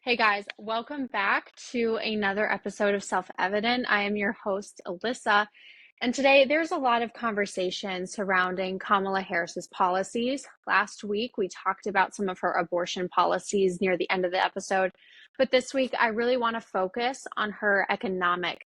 Hey guys, welcome back to another episode of Self-Evident. I am your host, Alyssa, and today there's a lot of conversation surrounding Kamala Harris's policies. Last week, we talked about some of her abortion policies near the end of the episode, but this week, I really want to focus on her economic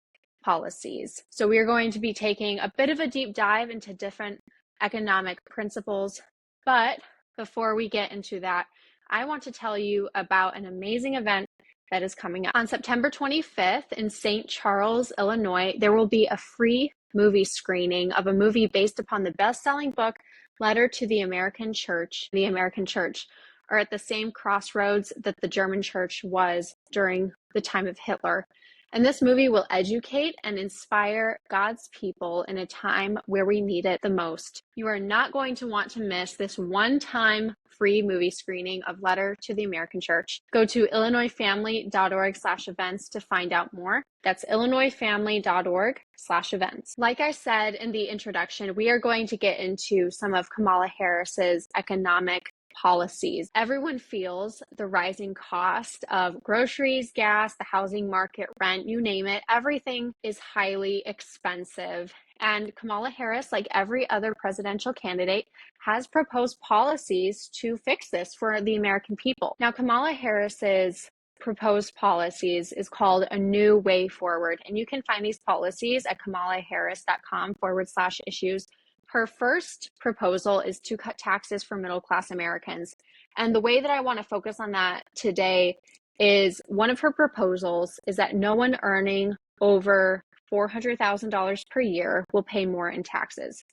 policies. So we are going to be taking a bit of a deep dive into different economic principles, but before we get into that, I want to tell you about an amazing event that is coming up. On September 25th in St. Charles, Illinois, there will be a free movie screening of a movie based upon the best-selling book, Letter to the American Church. The American Church are at the same crossroads that the German church was during the time of Hitler. And this movie will educate and inspire God's people in a time where we need it the most. You are not going to want to miss this one-time free movie screening of Letter to the American Church. Go to illinoisfamily.org/events to find out more. That's illinoisfamily.org/events. Like I said in the introduction, we are going to get into some of Kamala Harris's economic policies. Everyone feels the rising cost of groceries, gas, the housing market, rent, you name it. Everything is highly expensive. And Kamala Harris, like every other presidential candidate, has proposed policies to fix this for the American people. Now, Kamala Harris's proposed policies is called A New Way Forward. And you can find these policies at kamalaharris.com/issues. Her first proposal is to cut taxes for middle-class Americans. And the way that I want to focus on that today is one of her proposals is that no one earning over $400,000 per year will pay more in taxes.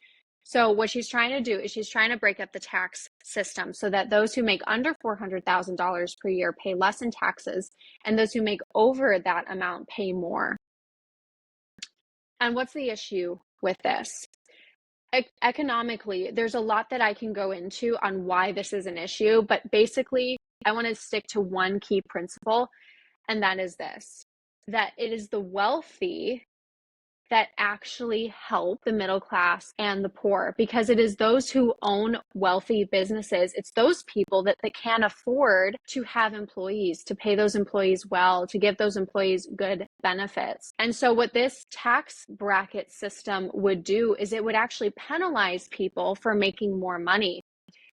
So what she's trying to do is she's trying to break up the tax system so that those who make under $400,000 per year pay less in taxes, and those who make over that amount pay more. And what's the issue with this? Economically, there's a lot that I can go into on why this is an issue, but basically, I want to stick to one key principle, and that is this, that it is the wealthy that actually help the middle class and the poor, because it is those who own wealthy businesses. It's those people that can afford to have employees, to pay those employees well, to give those employees good benefits. And so what this tax bracket system would do is it would actually penalize people for making more money.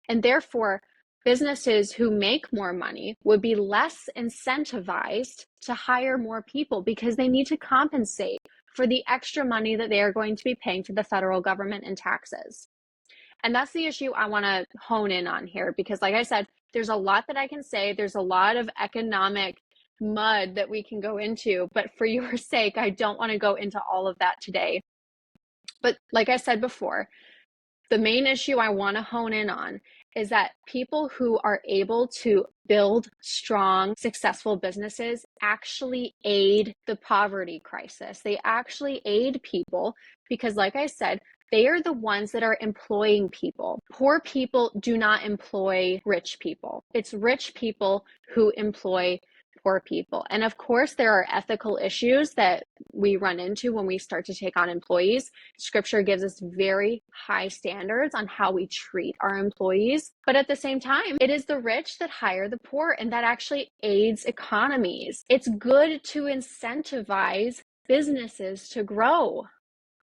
And therefore, businesses who make more money would be less incentivized to hire more people because they need to compensate for the extra money that they are going to be paying to the federal government in taxes. And that's the issue I want to hone in on here, because like I said, there's a lot that I can say. There's a lot of economic mud that we can go into, but for your sake, I don't want to go into all of that today. But like I said before, the main issue I want to hone in on is that people who are able to build strong, successful businesses actually aid the poverty crisis. They actually aid people because, like I said, they are the ones that are employing people. Poor people do not employ rich people. It's rich people who employ poor people. And of course, there are ethical issues that we run into when we start to take on employees. Scripture gives us very high standards on how we treat our employees. But at the same time, it is the rich that hire the poor, and that actually aids economies. It's good to incentivize businesses to grow.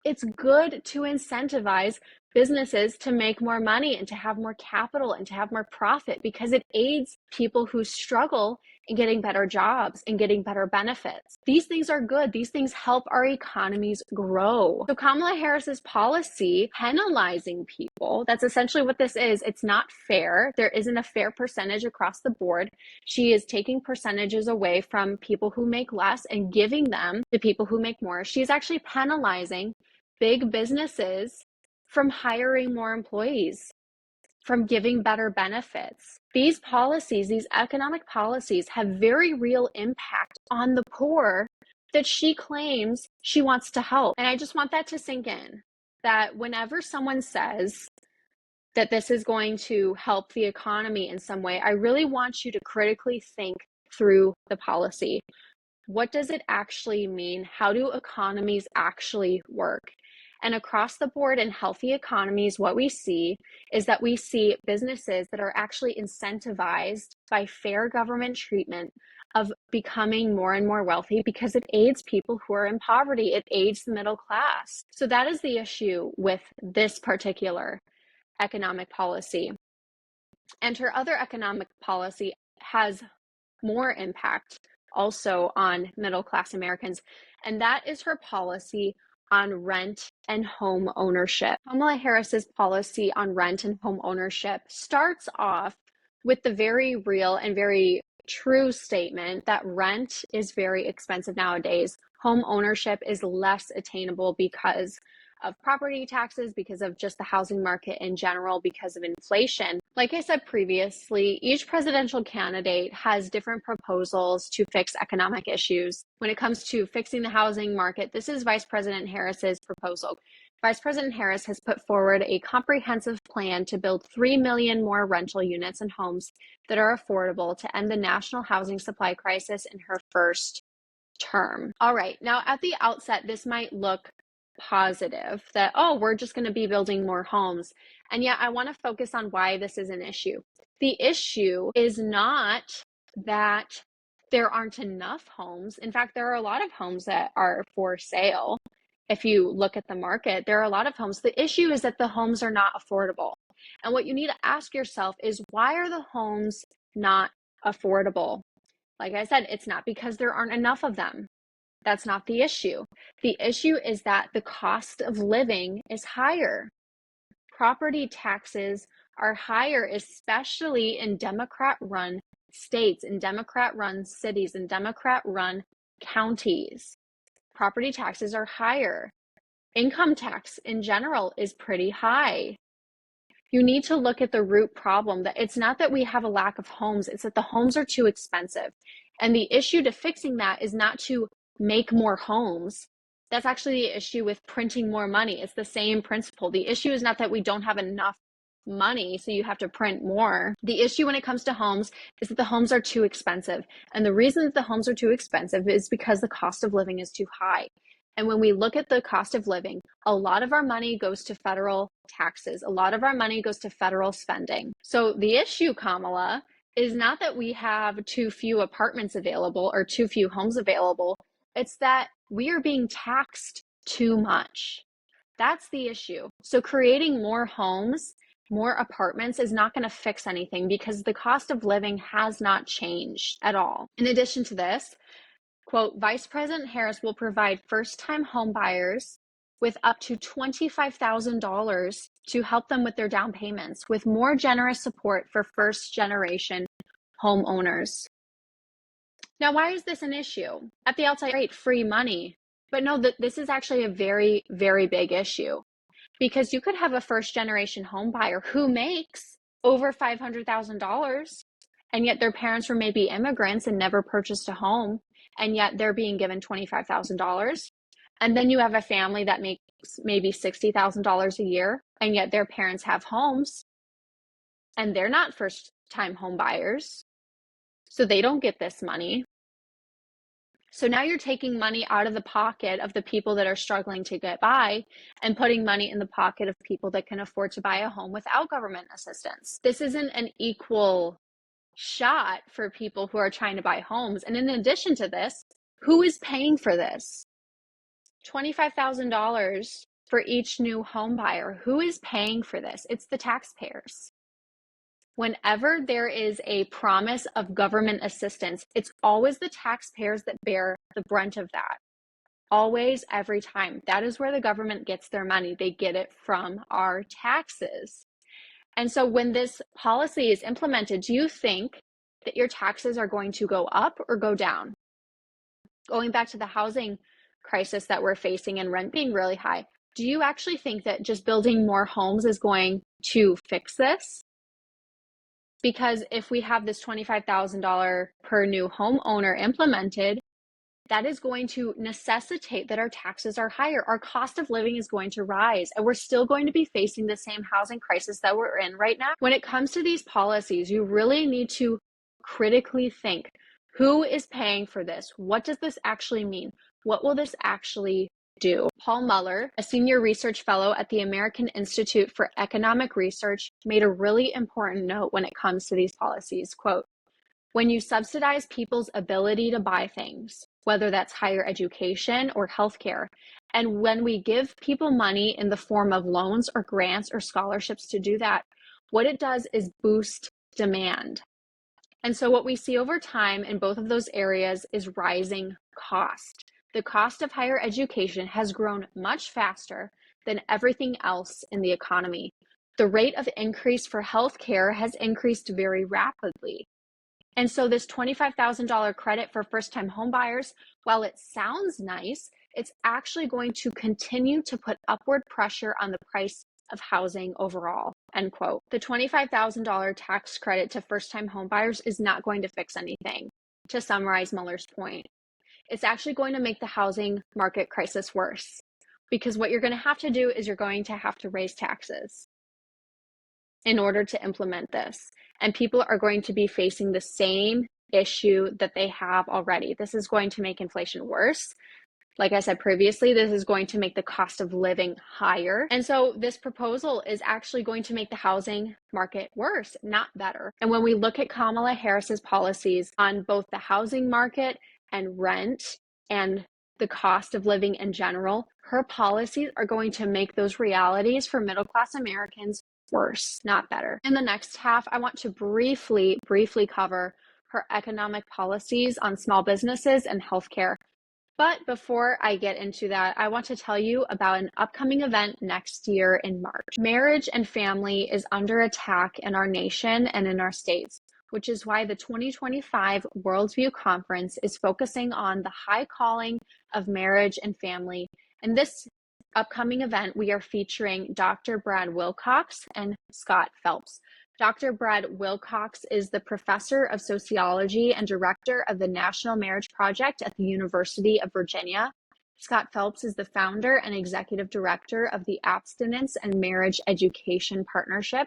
It's good to incentivize businesses to make more money and to have more capital and to have more profit, because it aids people who struggle in getting better jobs and getting better benefits. These things are good. These things help our economies grow. So Kamala Harris's policy penalizing people, that's essentially what this is. It's not fair. There isn't a fair percentage across the board. She is taking percentages away from people who make less and giving them to people who make more. She's actually penalizing big businesses from hiring more employees, from giving better benefits. These policies, these economic policies, have very real impact on the poor that she claims she wants to help. And I just want that to sink in, that whenever someone says that this is going to help the economy in some way, I really want you to critically think through the policy. What does it actually mean? How do economies actually work? And across the board in healthy economies, what we see is that we see businesses that are actually incentivized by fair government treatment of becoming more and more wealthy because it aids people who are in poverty. It aids the middle class. So that is the issue with this particular economic policy. And her other economic policy has more impact also on middle class Americans, and that is her policy on rent and home ownership. Kamala Harris's policy on rent and home ownership starts off with the very real and very true statement that rent is very expensive nowadays. Home ownership is less attainable because of property taxes, because of just the housing market in general, because of inflation. Like I said previously, each presidential candidate has different proposals to fix economic issues. When it comes to fixing the housing market, this is Vice President Harris's proposal. Vice President Harris has put forward a comprehensive plan to build 3 million more rental units and homes that are affordable to end the national housing supply crisis in her first term. All right, now at the outset, this might look positive that, oh, we're just going to be building more homes. And yet I want to focus on why this is an issue. The issue is not that there aren't enough homes. In fact, there are a lot of homes that are for sale. If you look at the market, there are a lot of homes. The issue is that the homes are not affordable. And what you need to ask yourself is, why are the homes not affordable? Like I said, it's not because there aren't enough of them. That's not the issue. The issue is that the cost of living is higher. Property taxes are higher, especially in Democrat-run states, in Democrat-run cities, in Democrat-run counties. Property taxes are higher. Income tax in general is pretty high. You need to look at the root problem, that it's not that we have a lack of homes, it's that the homes are too expensive. And the issue to fixing that is not to make more homes. That's actually the issue with printing more money. It's the same principle. The issue is not that we don't have enough money, so you have to print more. The issue when it comes to homes is that the homes are too expensive. And the reason that the homes are too expensive is because the cost of living is too high. And when we look at the cost of living, a lot of our money goes to federal taxes. A lot of our money goes to federal spending. So the issue, Kamala, is not that we have too few apartments available or too few homes available. It's that we are being taxed too much. That's the issue. So creating more homes, more apartments is not going to fix anything because the cost of living has not changed at all. In addition to this, quote, Vice President Harris will provide first-time home buyers with up to $25,000 to help them with their down payments, with more generous support for first-generation homeowners. Now, why is this an issue? At the outset, great, free money. But no, this is actually a very, very big issue, because you could have a first-generation home buyer who makes over $500,000, and yet their parents were maybe immigrants and never purchased a home, and yet they're being given $25,000. And then you have a family that makes maybe $60,000 a year, and yet their parents have homes, and they're not first-time home buyers, so they don't get this money. So now you're taking money out of the pocket of the people that are struggling to get by and putting money in the pocket of people that can afford to buy a home without government assistance. This isn't an equal shot for people who are trying to buy homes. And in addition to this, who is paying for this? $25,000 for each new home buyer. Who is paying for this? It's the taxpayers. Whenever there is a promise of government assistance, it's always the taxpayers that bear the brunt of that. Always, every time. That is where the government gets their money. They get it from our taxes. And so when this policy is implemented, do you think that your taxes are going to go up or go down? Going back to the housing crisis that we're facing and rent being really high, do you actually think that just building more homes is going to fix this? Because if we have this $25,000 per new homeowner implemented, that is going to necessitate that our taxes are higher. Our cost of living is going to rise, and we're still going to be facing the same housing crisis that we're in right now. When it comes to these policies, you really need to critically think, who is paying for this? What does this actually mean? What will this actually do? Paul Muller, a senior research fellow at the American Institute for Economic Research, made a really important note when it comes to these policies. Quote, When you subsidize people's ability to buy things, whether that's higher education or healthcare, and when we give people money in the form of loans or grants or scholarships to do that, what it does is boost demand. And so what we see over time in both of those areas is rising cost. The cost of higher education has grown much faster than everything else in the economy. The rate of increase for healthcare has increased very rapidly. And so this $25,000 credit for first-time homebuyers, while it sounds nice, it's actually going to continue to put upward pressure on the price of housing overall, end quote. The $25,000 tax credit to first-time homebuyers is not going to fix anything, to summarize Mueller's point. It's actually going to make the housing market crisis worse, because what you're going to have to do is you're going to have to raise taxes in order to implement this. And people are going to be facing the same issue that they have already. This is going to make inflation worse. Like I said previously, this is going to make the cost of living higher. And so this proposal is actually going to make the housing market worse, not better. And when we look at Kamala Harris's policies on both the housing market and rent and the cost of living in general, her policies are going to make those realities for middle-class Americans worse, not better. In the next half, I want to briefly cover her economic policies on small businesses and healthcare. But before I get into that, I want to tell you about an upcoming event next year in March. Marriage and family is under attack in our nation and in our states, which is why the 2025 Worldview Conference is focusing on the high calling of marriage and family. And this upcoming event, we are featuring Dr. Brad Wilcox and Scott Phelps. Dr. Brad Wilcox is the professor of sociology and director of the National Marriage Project at the University of Virginia. Scott Phelps is the founder and executive director of the Abstinence and Marriage Education Partnership.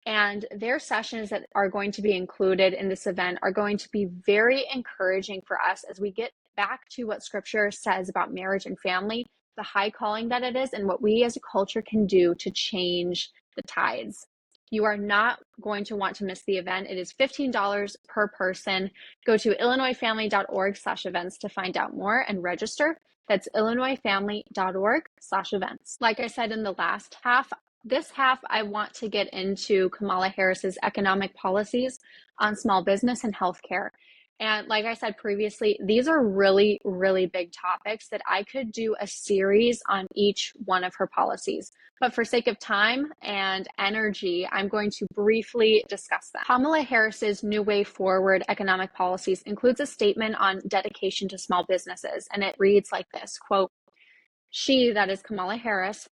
And their sessions that are going to be included in this event are going to be very encouraging for us as we get back to what Scripture says about marriage and family, the high calling that it is, and what we as a culture can do to change the tides. You are not going to want to miss the event. It is $15 per person. Go to illinoisfamily.org/events to find out more and register. That's illinoisfamily.org/events. Like I said in the last half, this half I want to get into Kamala Harris's economic policies on small business and healthcare. And like I said previously, these are really, really big topics that I could do a series on each one of her policies. But for sake of time and energy, I'm going to briefly discuss them. Kamala Harris's New Way Forward economic policies includes a statement on dedication to small businesses. And it reads like this, quote, "She," that is Kamala Harris,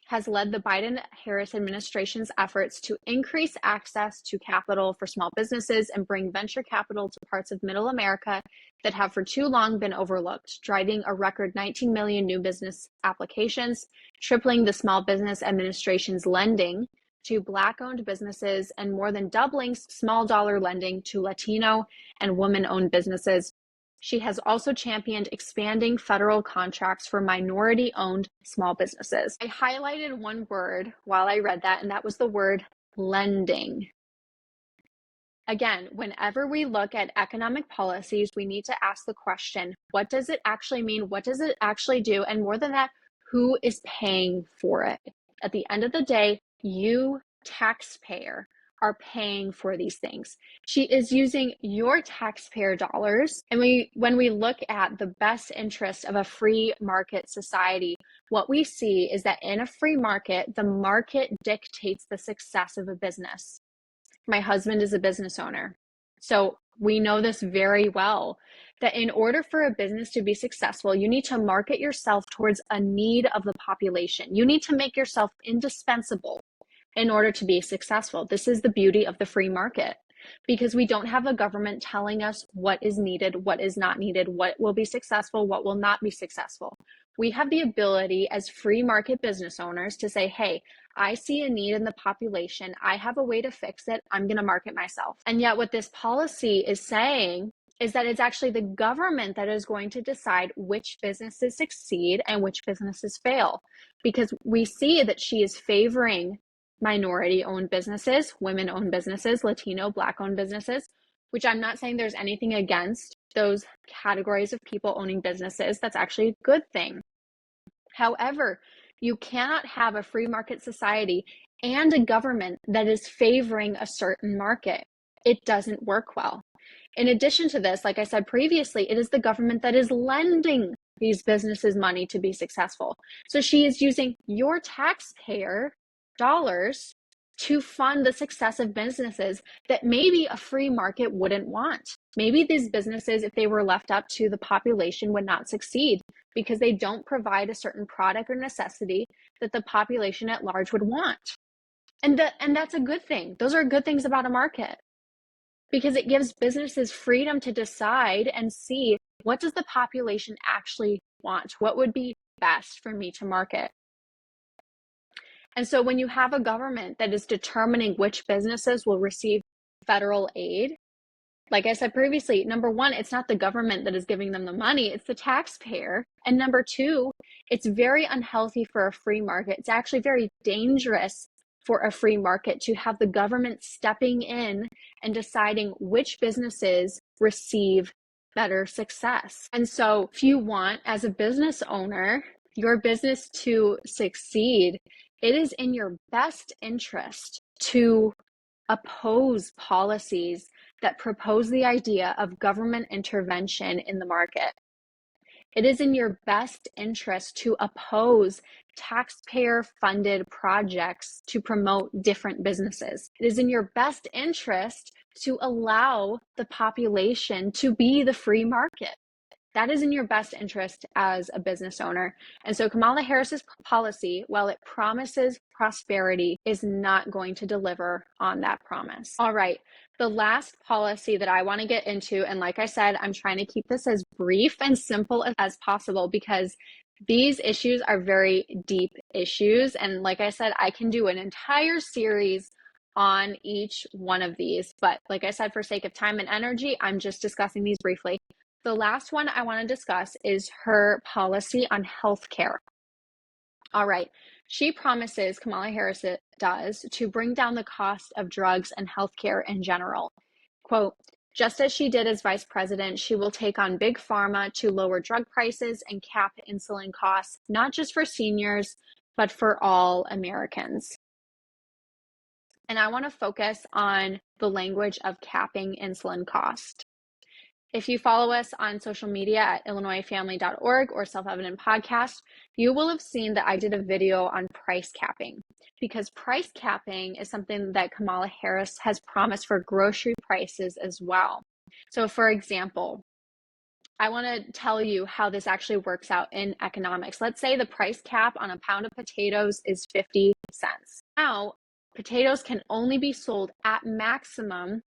"has led the Biden-Harris administration's efforts to increase access to capital for small businesses and bring venture capital to parts of middle America that have for too long been overlooked, driving a record 19 million new business applications, tripling the Small Business Administration's lending to Black-owned businesses, and more than doubling small dollar lending to Latino and women-owned businesses. She has also championed expanding federal contracts for minority-owned small businesses." I highlighted one word while I read that, and that was the word lending. Again, whenever we look at economic policies, we need to ask the question, what does it actually mean? What does it actually do? And more than that, who is paying for it? At the end of the day, you, taxpayer, are paying for these things. She is using your taxpayer dollars. And when we look at the best interest of a free market society, what we see is that in a free market, the market dictates the success of a business. My husband is a business owner, so we know this very well, that in order for a business to be successful, you need to market yourself towards a need of the population. You need to make yourself indispensable in order to be successful. This is the beauty of the free market, because we don't have a government telling us what is needed, what is not needed, what will be successful, what will not be successful. We have the ability as free market business owners to say, hey, I see a need in the population. I have a way to fix it. I'm going to market myself. And yet what this policy is saying is that it's actually the government that is going to decide which businesses succeed and which businesses fail, because we see that she is favoring minority-owned businesses, women-owned businesses, Latino, Black-owned businesses, which I'm not saying there's anything against those categories of people owning businesses. That's actually a good thing. However, you cannot have a free market society and a government that is favoring a certain market. It doesn't work well. In addition to this, like I said previously, it is the government that is lending these businesses money to be successful. So she is using your taxpayer dollars to fund the success of businesses that maybe a free market wouldn't want. Maybe these businesses, if they were left up to the population, would not succeed because they don't provide a certain product or necessity that the population at large would want. And that's a good thing. Those are good things about a market, because it gives businesses freedom to decide and see, what does the population actually want? What would be best for me to market? And so when you have a government that is determining which businesses will receive federal aid, like I said previously, number one, it's not the government that is giving them the money, it's the taxpayer. And number two, it's very unhealthy for a free market. It's actually very dangerous for a free market to have the government stepping in and deciding which businesses receive better success. And so if you want, as a business owner, your business to succeed, it is in your best interest to oppose policies that propose the idea of government intervention in the market. It is in your best interest to oppose taxpayer-funded projects to promote different businesses. It is in your best interest to allow the population to be the free market. That is in your best interest as a business owner. And so Kamala Harris's policy, while it promises prosperity, is not going to deliver on that promise. All right, the last policy that I want to get into, and like I said, I'm trying to keep this as brief and simple as possible because these issues are very deep issues. And like I said, I can do an entire series on each one of these. But like I said, for sake of time and energy, I'm just discussing these briefly. The last one I want to discuss is her policy on healthcare. All right. She promises, Kamala Harris does, to bring down the cost of drugs and healthcare in general. Quote, just as she did as vice president, she will take on big pharma to lower drug prices and cap insulin costs, not just for seniors, but for all Americans. And I want to focus on the language of capping insulin cost. If you follow us on social media at illinoisfamily.org or Self Evident Podcast, you will have seen that I did a video on price capping, because price capping is something that Kamala Harris has promised for grocery prices as well. So for example, I want to tell you how this actually works out in economics. Let's say the price cap on a pound of potatoes is 50 cents. Now, potatoes can only be sold at maximum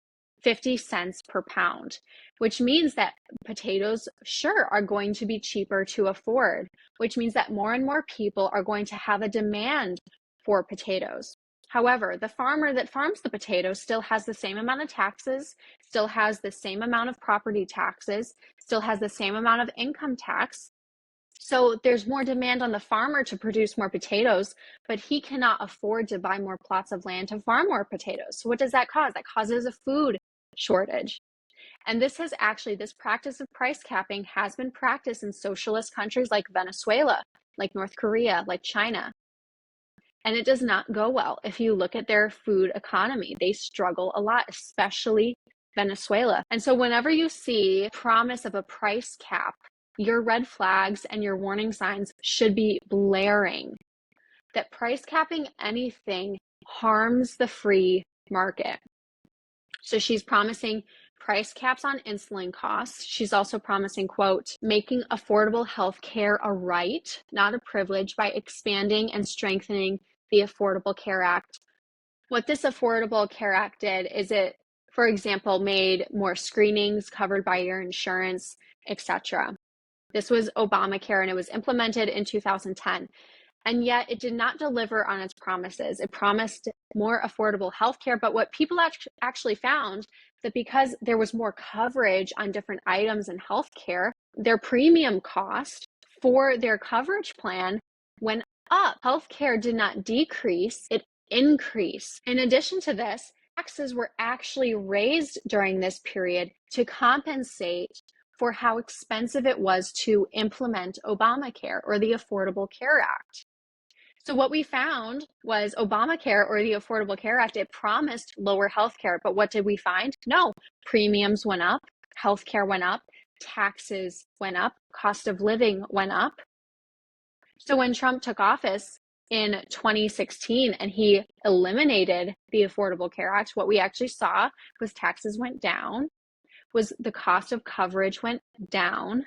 50 cents per pound, which means that potatoes, sure, are going to be cheaper to afford, which means that more and more people are going to have a demand for potatoes. However, the farmer that farms the potatoes still has the same amount of taxes, still has the same amount of property taxes, still has the same amount of income tax. So there's more demand on the farmer to produce more potatoes, but he cannot afford to buy more plots of land to farm more potatoes. So what does that cause? That causes a food shortage. And this practice of price capping has been practiced in socialist countries like Venezuela, like North Korea, like China. And it does not go well. If you look at their food economy, they struggle a lot, especially Venezuela. And so whenever you see promise of a price cap, your red flags and your warning signs should be blaring. That price capping anything harms the free market. So she's promising price caps on insulin costs. She's also promising, quote, making affordable health care a right, not a privilege, by expanding and strengthening the Affordable Care Act. What this Affordable Care Act did is it, for example, made more screenings covered by your insurance, etc. This was Obamacare, and it was implemented in 2010. And yet it did not deliver on its promises. It promised more affordable healthcare, but what people actually found, that because there was more coverage on different items in healthcare, their premium cost for their coverage plan went up. Healthcare did not decrease, it increased. In addition to this, taxes were actually raised during this period to compensate for how expensive it was to implement Obamacare or the Affordable Care Act. So what we found was Obamacare or the Affordable Care Act, it promised lower healthcare, but what did we find? No, premiums went up, healthcare went up, taxes went up, cost of living went up. So when Trump took office in 2016 and he eliminated the Affordable Care Act, what we actually saw was taxes went down, was the cost of coverage went down.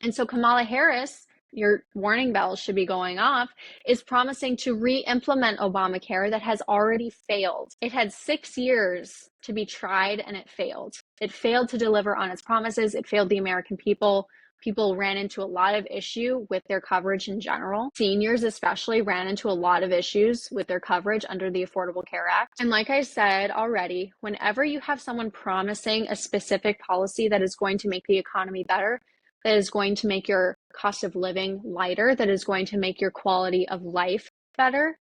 And so Kamala Harris, your warning bells should be going off, is promising to re-implement Obamacare that has already failed. It had 6 years to be tried and it failed. It failed to deliver on its promises. It failed the American people. People ran into a lot of issue with their coverage in general. Seniors especially ran into a lot of issues with their coverage under the Affordable Care Act. And like I said already, whenever you have someone promising a specific policy that is going to make the economy better, that is going to make your cost of living lighter, that is going to make your quality of life better,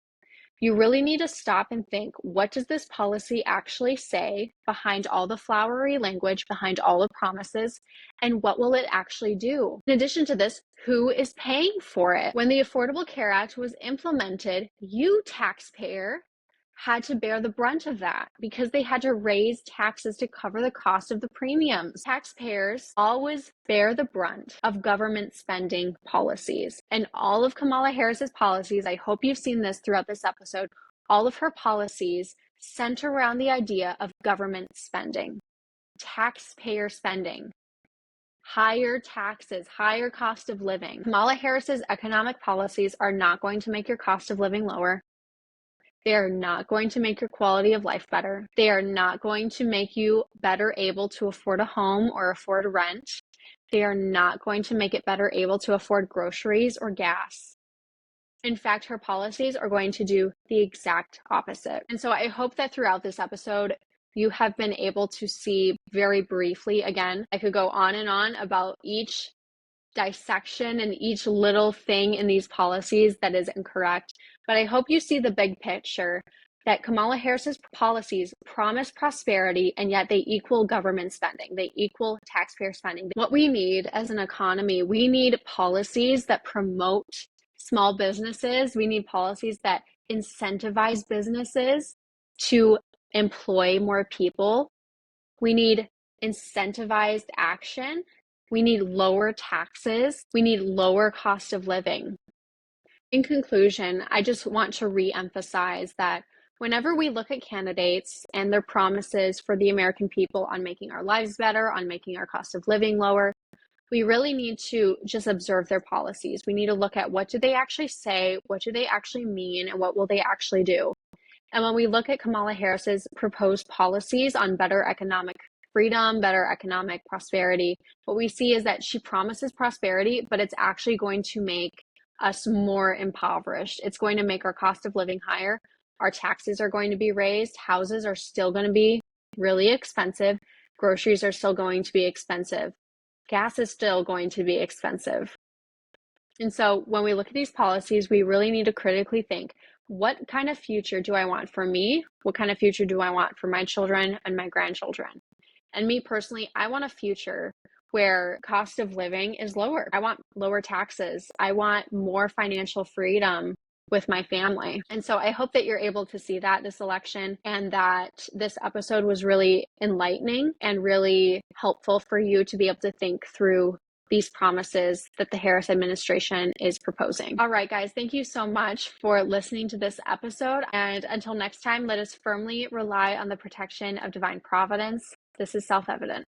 you really need to stop and think, what does this policy actually say behind all the flowery language, behind all the promises, and what will it actually do? In addition to this, who is paying for it? When the Affordable Care Act was implemented, you, taxpayer, had to bear the brunt of that because they had to raise taxes to cover the cost of the premiums. Taxpayers always bear the brunt of government spending policies. And all of Kamala Harris's policies, I hope you've seen this throughout this episode, all of her policies center around the idea of government spending, taxpayer spending, higher taxes, higher cost of living. Kamala Harris's economic policies are not going to make your cost of living lower. They are not going to make your quality of life better. They are not going to make you better able to afford a home or afford rent. They are not going to make it better able to afford groceries or gas. In fact, her policies are going to do the exact opposite. And so I hope that throughout this episode, you have been able to see very briefly, again, I could go on and on about each dissection and each little thing in these policies that is incorrect. But I hope you see the big picture that Kamala Harris's policies promise prosperity and yet they equal government spending. They equal taxpayer spending. What we need as an economy, we need policies that promote small businesses. We need policies that incentivize businesses to employ more people. We need incentivized action. We need lower taxes. We need lower cost of living. In conclusion, I just want to re-emphasize that whenever we look at candidates and their promises for the American people on making our lives better, on making our cost of living lower, we really need to just observe their policies. We need to look at what do they actually say, what do they actually mean, and what will they actually do. And when we look at Kamala Harris's proposed policies on better economic freedom, better economic prosperity, what we see is that she promises prosperity, but it's actually going to make us more impoverished. It's going to make our cost of living higher. Our taxes are going to be raised. Houses are still going to be really expensive. Groceries are still going to be expensive. Gas is still going to be expensive. And so when we look at these policies, we really need to critically think, what kind of future do I want for me? What kind of future do I want for my children and my grandchildren? And me personally, I want a future where cost of living is lower. I want lower taxes. I want more financial freedom with my family. And so I hope that you're able to see that this election and that this episode was really enlightening and really helpful for you to be able to think through these promises that the Harris administration is proposing. All right, guys, thank you so much for listening to this episode. And until next time, let us firmly rely on the protection of divine providence. This is self-evident.